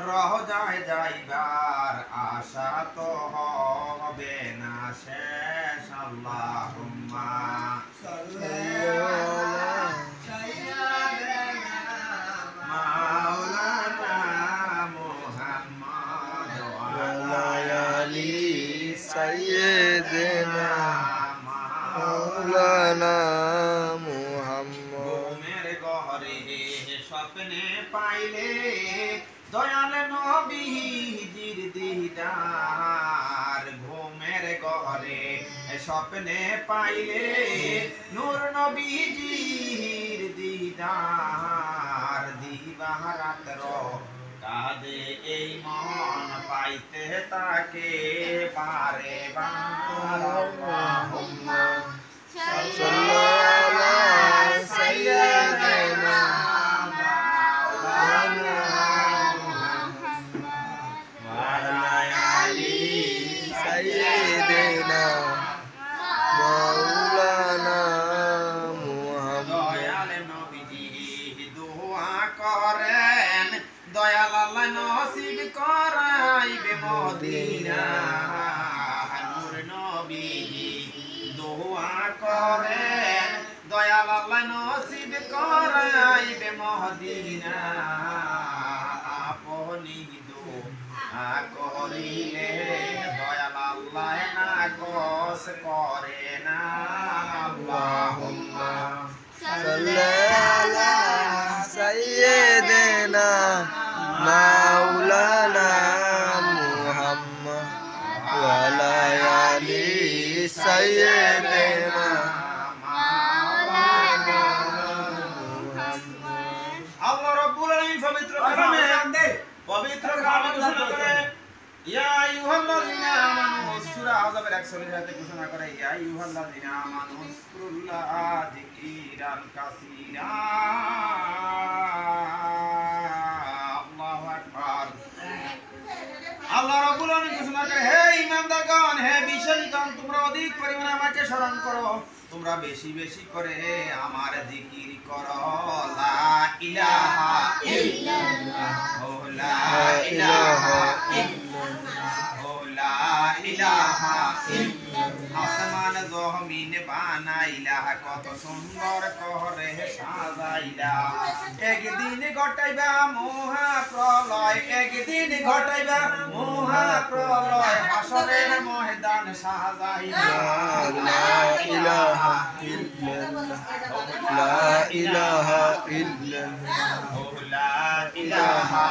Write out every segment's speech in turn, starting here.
রওজায় যাইবার আশা তো হবে না শেষ। আল্লাহুম্মা মাওলানা মুহাম্মদ ওয়া আলি সাইয়্যিদিনা মাওলানা মুহাম্মদ। ঘুমের ঘরে স্বপ্নে পাইলে দয়াল নবীজির দিদার। ঘুমের ঘরে স্বপ্নে পাইলে নূর নবীজির দিদার। দিবারাত্র কাঁদে এই মন পাইতে তাকে বারে বার। আল্লাহুম্মা সাল্লি আলা সাইয়্যিদিনা মাওলানা ওয়া আলি সাইয়্যিদিনা মাওলানা মুহাম্মদ। দয়াল নবীজি দোয়া করেন, দয়াল আল্লাহ নসিব করাইবে মদিনা। নূর নবীজি দোয়া করেন, দয়াল আল্লাহ নসিব করাইবে মদিনা। আপনি দোয়া করিলে দয়াল আল্লাহ নাকচ করে না। আল্লাহুম্মা সাল্লি আলা সাইয়্যিদিনা মাওলানা মুহাম্মদ ওয়া আলা আলি সাইয়্যিদিনা মাওলানা মুহাম্মদ। আল্লাহ রাব্বুল আলামিন পবিত্র কালামে ঘোষণা করে, ইয়া আইয়ুহাল্লাযিনা আমানু সূরা আযাবের 41 আয়াতে ঘোষণা করে, ইয়া আইয়ুহাল্লাযিনা আমানু যকুরুল্লাহা যিকরান কাসীরা। আল্লাহু আকবার। আল্লাহ রাব্বুল আলামিন ঘোষণা করে, হে ঈমানদারগণ, হে বিশ্বাসীগণ, তোমরা অধিক পরিমাণে আমাকে স্মরণ করো, তোমরা বেশি বেশি করে আমার জিকির করো। লা ইলাহা ইল্লাল্লাহ, ও লা ইলাহা ইল্লাল্লাহ, ও লা ইলাহা ইল্লাল্লাহ। আসমান জমিন বানাইলা, কত সুন্দর করে সাজাইলা। একদিন ঘটাইবা মহা প্রলয়, একদিন ঘটাইবা মহা প্রলয়, হাসরের ময়দান সাজাইলা। লা ইলাহা ইল্লাল্লাহ লা ইলাহা ইল্লাল্লাহ ও লা ইলাহা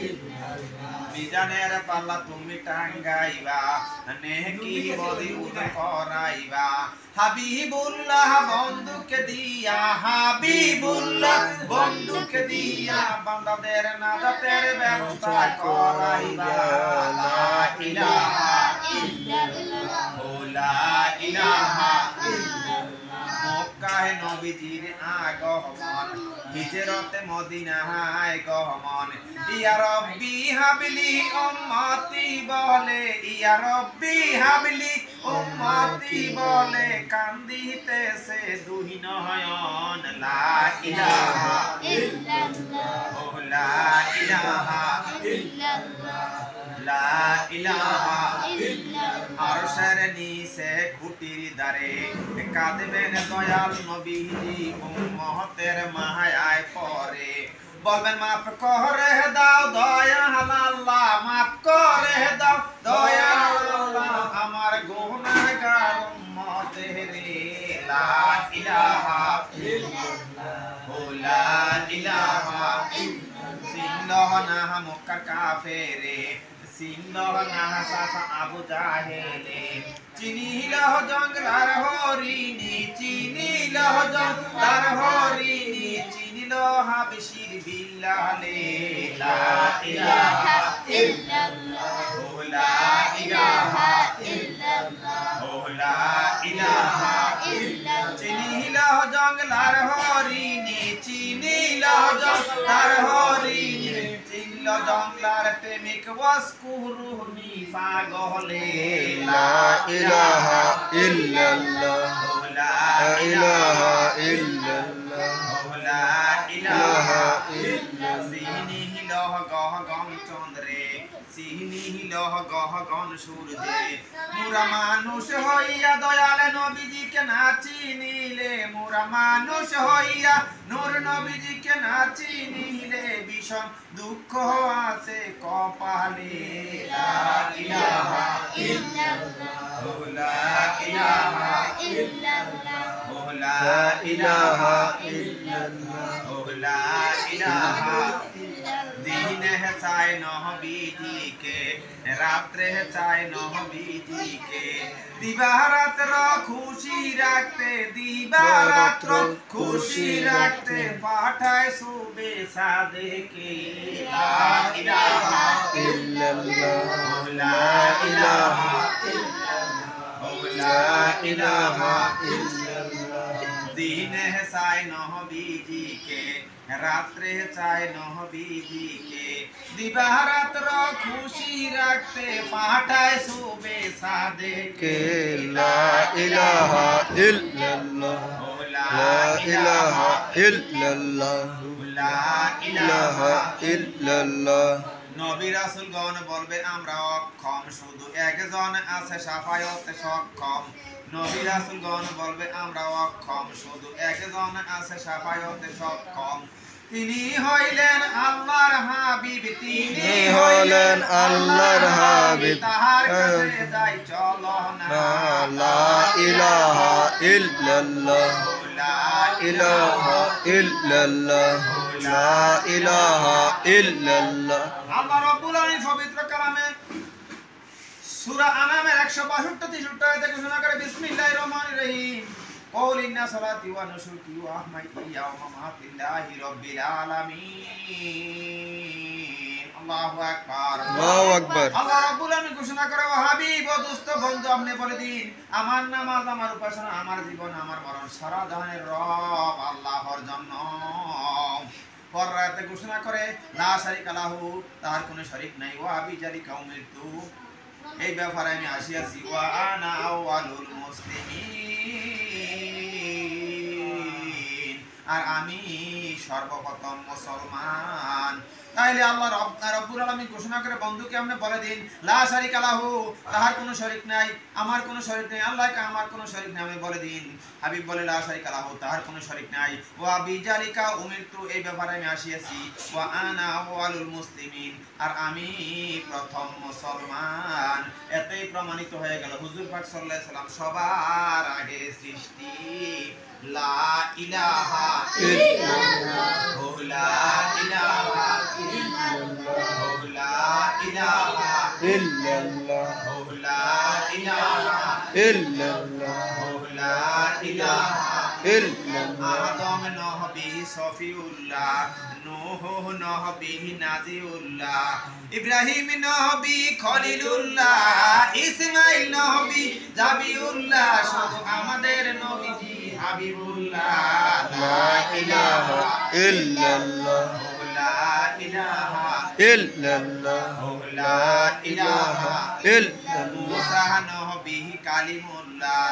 ইল্লাল্লাহ। মিজানের পাল্লা তুমি টাঙ্গাইবা, নেকি বদি উদয় করাইবা। হাবিবুল্লাহ বন্দুকে দিয়া, হাবিবুল্লাহ বন্দুকে দিয়া, বান্দাদের নাজাতের ব্যবস্থা করাইবা। লা ইলাহা ইল্লাল্লাহ, ও লা ইলাহা ইল্লাল্লাহ। মক্কায় নবীজির আগমন, হিজরতে মদিনায় গমন। ইয়া রব্বি হাবলি উম্মতি বলে, ইয়া রব্বি হাবলি উম্মতি বলে, কান্দিতেছে দুই নয়ন। লা ইলাহা ইল্লাল্লাহ, ও লা ইলাহা ইল্লাল্লাহ, লা ইলাহা ইল্লাল্লাহ। আরশের নিচে খুঁটির দ্বারে কাঁদবেন দয়াল নবীজি, উম্মতের মায়ায় পড়ে বলবেন, মাফ করে দাও দয়াল আল্লাহ, মাফ করে দাও দয়াল আল্লাহ, আমার গুনাহগার উম্মতের। লা ইলাহা ইল্লাল্লাহ, ও লা ইলাহা ইল্লাল্লাহ। চিনল না মক্কার কাফেরে, চিনল না সাসা আবু জাহেলে, চিনিল জঙ্গলার হরিণী, চিনিল জঙ্গলার হরিণী, চিনিল হাবশির বিল্লালে। লা ইলাহা ইল্লাল্লাহ, ও লা ইলাহা ইল্লাল্লাহ, ও লা ইলাহা ইল্লাল্লাহ। চিনিল জঙ্গলার হরিণী, চিনিল জঙ্গলার হরিণী, চিনিল জঙ্গলার প্রেমিক ওয়াসকুরুনি পাগলে। লা ইলাহা ইল্লাল্লাহ লা ইলাহা ইল্লাল্লাহ লা ইলাহা ইল্লাল্লাহ। চিনিল লহ গহ গম চন্দ্রে সিহনি লহ গহ গন সূর্যে মোরা মানুষ হইয়া দয়াল নবীজিকে না চিনিলে মোরা মানুষ হইয়া নূর নবীজিকে না চিনিলে ভীষণ দুঃখ আছে কপালে লা ইলাহা ইল্লাল্লাহ লা ইলাহা ইল্লাল্লাহ লা ইলাহা ইল্লাল্লাহ লা ইলাহা दिन है चाहे नबीजी के रात्रे है चाहे नबीजी के दिवारात्र खुशी रखते दिवारात्र खुशी रखते पाठाए सुबे सादे के ला इलाहा इल्लल्लाह ला इलाहा इल्लल्लाह ला इलाहा इल्लल्लाह दिन है चाहे नबीजी के रात्रे चाहे नबीजी के दिवारात्र खुशी रखते पाठाए सुबे सादे के ला इलाहा इल्लल्लाह ला इलाहा इल्लल्लाह ला इलाहा इल्लल्लाह নবী রাসূলগণ বলবে আমরা অক্ষম শুধু একজন আছে শাফায়াতে সক্ষম নবী রাসূলগণ বলবে আমরা অক্ষম শুধু একজন আছে শাফায়াতে সক্ষম তিনি হইলেন আল্লাহর হাবিব তিনি হলেন আল্লাহর হাবিব তাহার কাছে যাই চলো না লা ইলাহা ইল্লাল্লাহ লা ইলাহা ইল্লাল্লাহ লা ইলাহা ইল্লাল্লাহ আল্লাহ রাব্বুল আলামিন পবিত্র কালামে সূরা আনামের 162-63 আয়াতে ঘোষণা করে বিসমিল্লাহির রহমানির রহিম قول إن صلاتي ونسكي ومحياي ومماتي لله رب العالمين الله أكبر আল্লাহু আকবার আল্লাহ রাব্বুল আলামিন ঘোষণা করে ও হাবিব ও দোস্ত বন্ধু আপনি বলে দিন আমার নামাজ আমার উপাসনা আমার জীবন আমার মরণ সারা জাহানের রব আল্লাহর জন্য পররাতে ঘোষণা করে লা শারিকা লাহু তার কোনো শরীক নাই ওয়া বিজালিকা উমিরতু এই ব্যাপারে আমি আসিয়াছি ওয়া আনা আউয়ালুল মুসলিমিন আর আমি সর্বপ্রথম মুসলমান তাইলে আল্লাহ রাব্বুল আলামিন ঘোষণা করে বন্ধুকে আপনি বলে দিন লা শারিকা লাহু তাহার কোনো শরীক নাই আমার কোনো শরীক নাই আল্লাহকে আমার কোনো শরীক নাই আমি বলে দিন হাবিব বলে লা শারিকা লাহু তাহার কোনো শরীক নাই ওয়া বিজালিকা উমিরতু এই ব্যাপারে আমি আসিয়াছি ওয়া আনা আউয়ালুল মুসলিমিন আর আমি প্রথম মুসলমান এতেই প্রমাণিত হয়ে গেল হুজুর পাক সাল্লাল্লাহু আলাইহি সাল্লাম সবার আগে সৃষ্টি লা ইলাহা ইল্লাল্লাহ লা ইলাহা ইল্লাল্লাহ লা ইলাহা ইল্লাল্লাহ লা ইলাহা ইল্লাল্লাহ লা ইলাহা ইল্লাল্লাহ আদম নবী সফিউল্লাহ নূহ নবী নাজিউল্লাহ ইব্রাহিম নবী খলিলুল্লাহ ইসমাঈল নবী জাবিউল্লাহ শুধু আমাদের নবীজি হাবিবুল্লাহ লা ইলাহা ইল্লাল্লাহ লা ইলাহা ইল্লাল্লাহ লা ইলাহা ইল্লাল্লাহ মুসা নবী কালিমুল্লাহ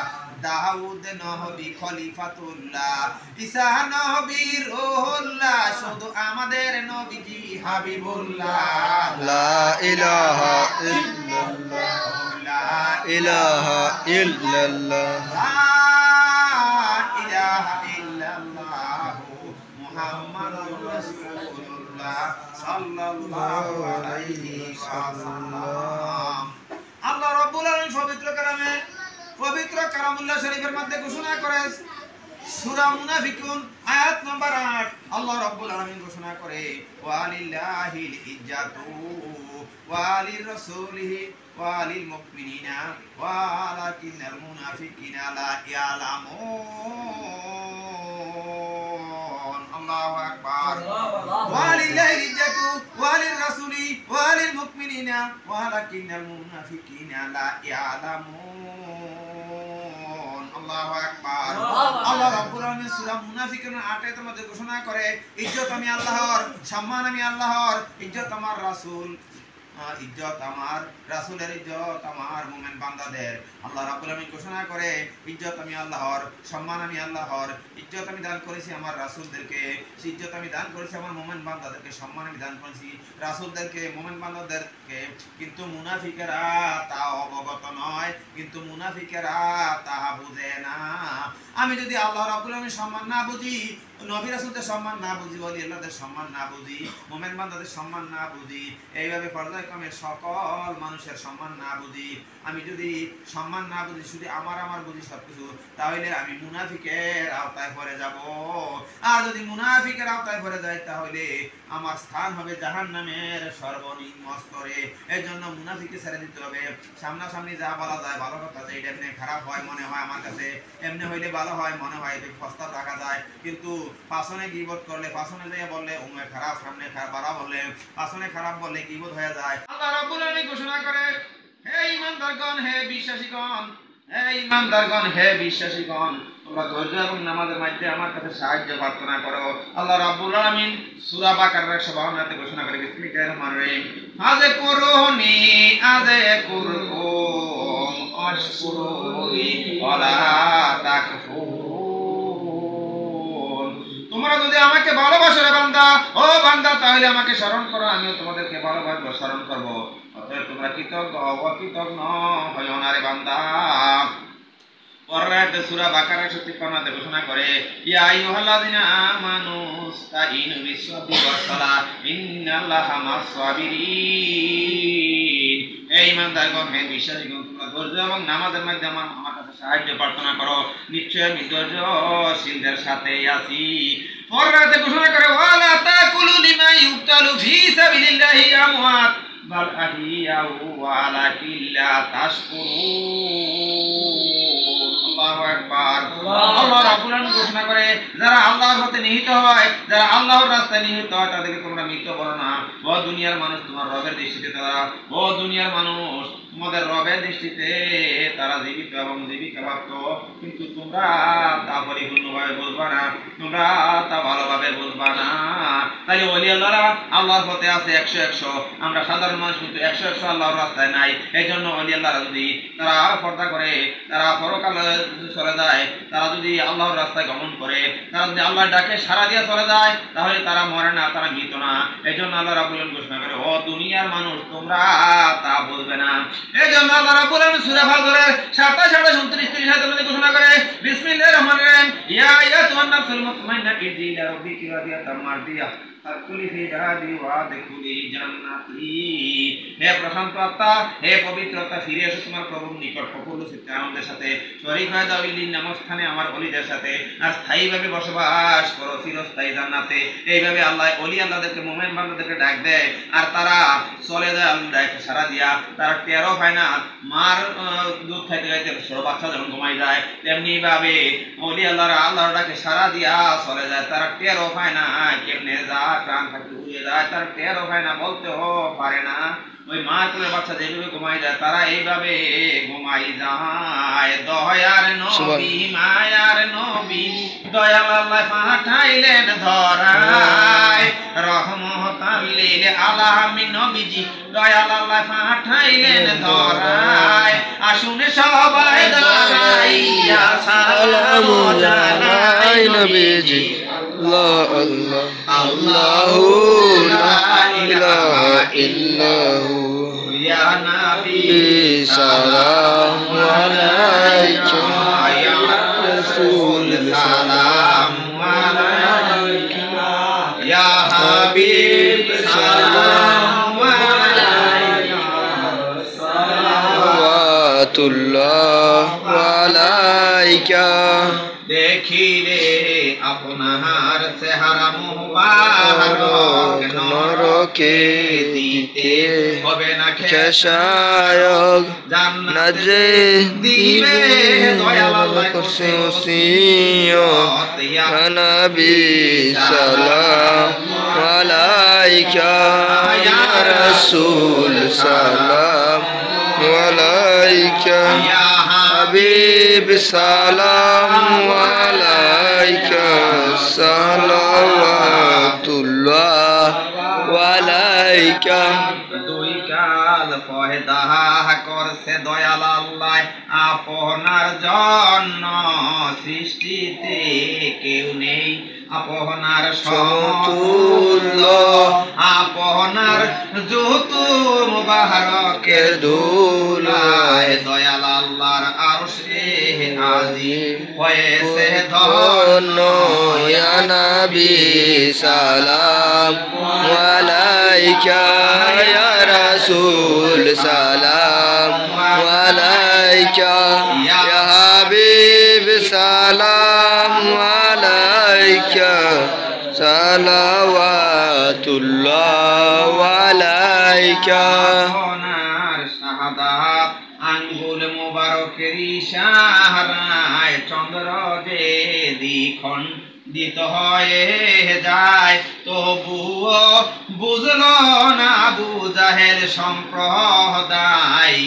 দাউদ নবী খলিফাতুল্লাহ ঈসা নবী রূহুল্লাহ শুধু আমাদের নবীজি হাবিবুল্লাহ লা ইলাহা ইল্লাল্লাহ লা ইলাহা ইল্লাল্লাহ লা ইলাহা ইল্লাল্লাহ মুহাম্মাদুর রাসূলুল্লাহ সাল্লাল্লাহু আলাইহি ওয়াসাল্লাম আল্লাহ রাব্বুল আলামিন পবিত্র কালামুল্লাহ শরীফের মধ্যে ঘোষণা করে সূরা মুনাফিকুন আয়াত নম্বর 8 আল্লাহ রাব্বুল আলামিন ঘোষণা করে ওয়ালিল্লাহিল ইজ্জাতু ওয়ালির রাসূলিহি ওয়ালিল মুমিনিনা ওয়ালাকিনাল মুনাফিকিনা লা ইয়ালামুন আল্লাহু আকবার ওয়ালিল্লাহিল ইজ্জাতু ওয়ালির রাসূলি ওয়ালিল মুমিনিনা ওয়ালাকিনাল মুনাফিকিনা লা ইয়ালামুন আল্লাহু আকবার আল্লাহ রাব্বুল আলামিন সূরা মুনাফিকুন 8 এর মধ্যে ঘোষণা করে ইজ্জত আমি আল্লাহর সম্মান আমি আল্লাহর ইজ্জত আমার রাসূল ইজ্জত আমার, রাসূলের ইজ্জত আমার, মুমিন বান্দাদের। আল্লাহ রাব্বুল আলামিন ঘোষণা করে ইজ্জত আমি আল্লাহর, সম্মান আমি আল্লাহর, ইজ্জত আমি দান করেছি আমার রাসূলদেরকে, ইজ্জত আমি দান করেছি আমার মুমিন বান্দাদেরকে, সম্মান আমি দান করেছি রাসূলদেরকে, মুমিন বান্দাদেরকে। কিন্তু মুনাফিকেরা তা অবগত নয়, কিন্তু মুনাফিকেরা তাহা বুঝে না। আমি যদি আল্লাহ রাব্বুল আলামিন সম্মান না বুঝি, নবী রাসূলদের সম্মান না বুঝি, ওলি আল্লাহদের সম্মান না বুঝি, মুমিন বান্দাদের সম্মান না বুঝি, এইভাবে পর্যায়ক্রমে সকল মানুষের সম্মান না বুঝি, আমি যদি সম্মান না বুঝি, শুধু আমার বুঝি সবকিছু, তাহলে আমি মুনাফিকের আওতায় পড়ে যাব। আর যদি মুনাফিকের আওতায় পড়ে যাই, তাহলে আমার স্থান হবে জাহান্নামের সর্বনিম্ন স্তরে। এর জন্য মুনাফিককে ছেড়ে দিতে হবে। সামনাসামনি যা বলা যায় ভালো কথা, যে এটা এমনি খারাপ হয় মনে হয় আমার কাছে, এমনি হইলে ভালো হয় মনে হয়, প্রস্তাব রাখা যায়, কিন্তু পাছনে গীবত করলে, পাছনে যেয়ে বললে উমে খারাপ, সামনে খারাপ বাড়া বললে, পাছনে খারাপ বললে গীবত হয়ে যায়। আল্লাহ রাব্বুল আলামিন ঘোষণা করে, হে ঈমানদারগণ, হে বিশ্বাসীগণ, হে ঈমানদারগণ, হে বিশ্বাসীগণ, তোমরা ধৈর্য এবং নামাজের মধ্যে আমার কাছে সাহায্য প্রার্থনা করো। আল্লাহ রাব্বুল আলামিন সূরা বাকারার 152 ঘোষণা করে, বিসমিল্লাহির রহমানির রহিম, আযকুরুনি আযকুরকুম আশকুরুনি ওয়ালা তাকফুরুন। তোমরা যদি আমাকে ভালোবাসো রে বান্দা, ও বান্দা, তাহলে আমাকে স্মরণ করো, আমিও তোমাদেরকে ভালোবাসবো, স্মরণ করব। অতএব তোমরা কৃতজ্ঞ অকৃতজ্ঞ হইও না রে বান্দা। পরের সূরা বাকারা 153 ঘোষণা করে, ইয়া আইয়ুহাল্লাযিনা আমানু ইসতাঈনু বিস-সাবরি ওয়াস-সালাহ ইন্নাল্লাহা মা'আস-সাবিরিন। হে ঈমানদারগণ, হে বিশ্বাসীগণ, তোমরা ধৈর্য এবং নামাজের মধ্যে আমার কাছে সাহায্য প্রার্থনা করো, নিশ্চয় আমি ধৈর্যশীলদের সাথেই আছি। পরের ঘোষণা করে, ওয়ালা তাকুলু লিমা ইউক্তালু ফি সাবিলিল্লাহি আমওয়াত বাল আহিয়াউ ওয়ালাকিন লা তাশকুরুন। আল্লাহু আকবার। আল্লাহ রাব্বুল আলামিন ঘোষণা করে, যারা আল্লাহর পথে নিহিত হয়, যারা আল্লাহর রাস্তায় নিহিত হয়, তাদেরকে তোমরা মৃত বলো না। ও দুনিয়ার মানুষ, তোমার রবের দৃষ্টিতে তারা, ও দুনিয়ার মানুষ, তোমাদের রবের দৃষ্টিতে তারা জীবিত এবং জীবিকা প্রাপ্ত, কিন্তু তোমরা তা পরিপূর্ণভাবে বুঝবা না, তোমরা তা ভালোভাবে বুঝবা না। তাই ওলি আল্লাহরা আল্লাহর পথে আছে 100-100, আমরা সাধারণ মানুষ কিন্তু 100-100 আল্লাহর রাস্তায় নাই। এই জন্য ওলি আল্লাহরা যদি তারা পর্দা করে, তারা পরকালে চলে যায়, তারা যদি আল্লাহর রাস্তায় গমন করে, তারা যদি আল্লাহর ডাকে সাড়া দিয়ে চলে যায়, তাহলে তারা মরে না, তারা মৃত না। এই জন্য আল্লাহ রাব্বুল আলামিন ঘোষণা করে, ও দুনিয়ার মানুষ, তোমরা তা বুঝবে না। এই জন্য আল্লাহ রাব্বুল আলামিন সূরা ফাজরের 27, 29, 30 ঘোষণা করে, বিসমিল্লাহির রহমানির রহিম, ইয়া আইয়াতুহান নাফসুল মুতমাইন্নাহ ইরজি ইলা রাব্বিকি রাদিয়াতাম মারদিয়াহ ফাদখুলি ফি ইবাদি ওয়াদখুলি জান্নাতি। হে প্রশান্ত আত্মা, হে পবিত্র আত্মা, ফিরে এসো তোমার প্রভুর নিকট প্রফুল্ল চিত্তে আনন্দের সাথে, শরীক হয়ে যাও ইল্লিন নামক স্থানে আমার ওলিদের সাথে, আর স্থায়ীভাবে বসবাস করো চিরস্থায়ী জান্নাতে। এইভাবে আল্লাহ ওলি আল্লাহদেরকে, মুমিন বান্দাদেরকে ডাক দেয়, আর তারা চলে যায় আল্লাহর ডাকে সাড়া দিয়া। তারা টেরও পায় না, মার দুধ খাইতে খাইতে ছোট বাচ্চা যখন ঘুমাই যায়, তেমনি ভাবে ওলি আল্লাহরা আল্লাহর ডাকে সাড়া দিয়া চলে যায়। তারা টেরও পায় না কেমনে যায়, প্রাণ থাকতে উড়িয়ে যায়, তারা টেরও পায় না, বলতেও পারে না। ওই মার কোলে বাচ্চা যেভাবে ঘুমাই যায়, তারা এইভাবে ঘুমাই যায়। দয়ার নবী, মায়ার নবী, দয়াল আল্লাহ পাঠাইলেন ধরায়, রহমতাল লিল আলামিন নবীজি, দয়াল আল্লাহ পাঠাইলেন ধরায়। আসুন সবাই দাঁড়াইয়া সালাম জানাই নবীজি, আল্লাহ আল্লাহ আল্লাহু লা ইলাহা ইল্লাহু ইয়া নবী সালাম আলাইকা ইয়া রাসূল সালাম আলাইকা ইয়া হাবিব সালাম আলাইকা সালাওয়াতুল্লাহ আলাইকা। দেখিলে আপনার চেহারা মুবারক নরকে দিতে হবে না খেসায়ক, জান্নাত নাজে দিবে দয়াল আল্লাহ করছে ওসিয়ত, ইয়া নবী সালাম আলাইকা, ইয়া রাসূল সালাম আলাইকা, ইয়া হাবিব সালাম আলাইকা, সালাওয়াতুল্লাহ আলাইকা। আলাইকা দুই কাল পয়দা করছে দয়াল আল্লাহ আপনার জন্য, সৃষ্টিতে কেউ নেই আপনার সমতুল্য, আপনার যত মুবারকের ধুলায় দয়াল আল্লাহর আরশে আজিম হয়েছে ধন্য। ইয়া নবী সালাম আলাইকা ইয়া রাসূল সালাম আলাইকা ইয়া হাবিব সালাম আলাইকা সালাওয়াতুল্লাহ আলাইকা। আপনার শাহাদাত আঙ্গুল মুবারকের ইশারায় চন্দ্র যে দ্বিখণ্ড দিত হয়ে যায়, তবুও বুঝলো না আবু জাহেল সম্প্রদায়।